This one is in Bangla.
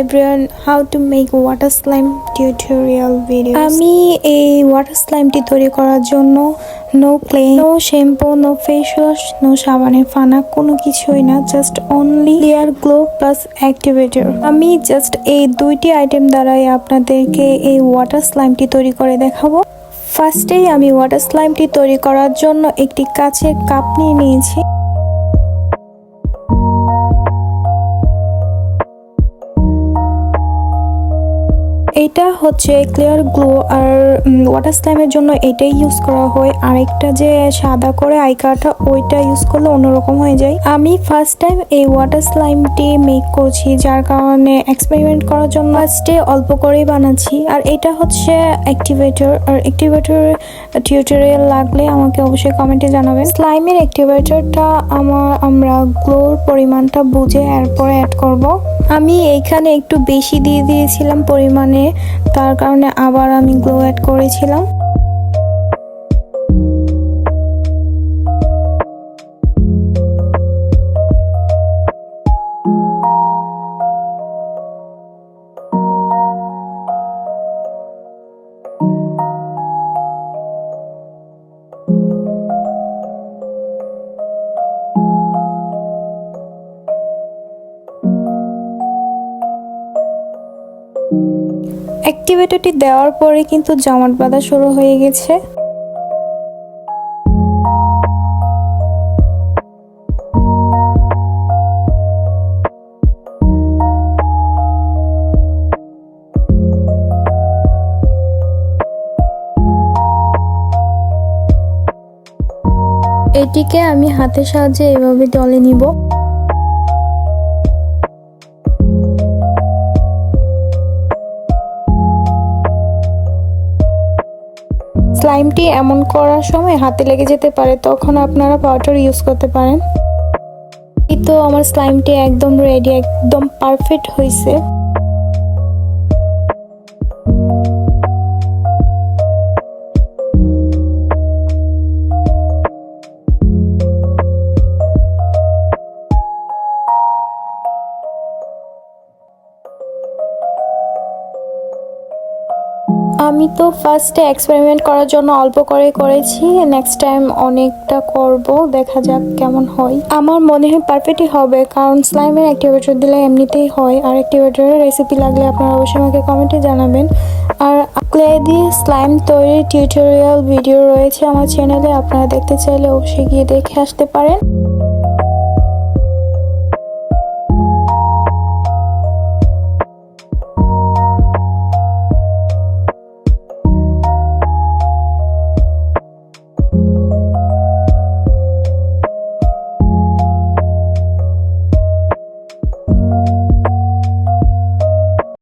everyone, how to make water slime tutorial videos. আমি এই ওয়াটার স্লাইমটি তৈরি করার জন্য no clay, no shampoo, no face wash, no সাবানের ফানা, কোনো কিছুই না, just only clear glow plus activator. আমি জাস্ট এই দুইটি আইটেম দ্বারাই আপনাদেরকে এই ওয়াটার স্লাইমটি তৈরি করে দেখাবো। ফার্স্টেই আমি ওয়াটার স্লাইমটি তৈরি করার জন্য একটি কাচের কাপ নিয়ে নিয়েছি। এটা হচ্ছে ক্লিয়ার গ্লো আর ওয়াটার স্লাইমের জন্য এটাই ইউজ করা হয়। আরেকটা যে সাদা করে আইকাটা ওইটা ইউজ করলে অন্যরকম হয়ে যায়। আমি ফার্স্ট টাইম এই ওয়াটার স্লাইমটি মেক করছি, যার কারণে এক্সপেরিমেন্ট করার জন্য ফার্স্টে অল্প করেই বানাচ্ছি। আর এটা হচ্ছে অ্যাক্টিভেটর, আর অ্যাক্টিভেটর টিউটোরিয়াল লাগলে আমাকে অবশ্যই কমেন্টে জানাবেন। স্লাইমের অ্যাক্টিভেটরটা আমরা গ্লোর পরিমাণটা বুঝে এরপরে অ্যাড করব। আমি এইখানে একটু বেশি দিয়ে দিয়েছিলাম পরিমাণে, তার কারণে আবার আমি গ্লো অ্যাড করেছিলাম। অ্যাক্টিভেটরটি দেওয়ার পরে কিন্তু জমাট বাঁধা শুরু হয়ে গেছে। এটিকে আমি হাতের সাহায্যে এভাবে দলে নিব। স্লাইমটি এমন করার সময় হাতে লেগে যেতে পারে, তখন আপনারা পাউডার ইউজ করতে পারেন। এই তো আমার স্লাইমটি একদম রেডি, একদম পারফেক্ট হয়েছে। আমি তো ফার্স্টে এক্সপেরিমেন্ট করার জন্য অল্প করে করেছি, নেক্সট টাইম অনেকটা করব, দেখা যাক কেমন হয়। আমার মনে হয় পারফেক্টই হবে, কারণ স্লাইমের অ্যাক্টিভেটর দিলে এমনিতেই হয়। আর অ্যাক্টিভেটরের রেসিপি লাগলে আপনারা অবশ্যই আমাকে কমেন্টে জানাবেন। আর ক্লে দিয়ে স্লাইম তৈরির টিউটোরিয়াল ভিডিও রয়েছে আমার চ্যানেলে, আপনারা দেখতে চাইলে অবশ্যই গিয়ে দেখে আসতে পারেন।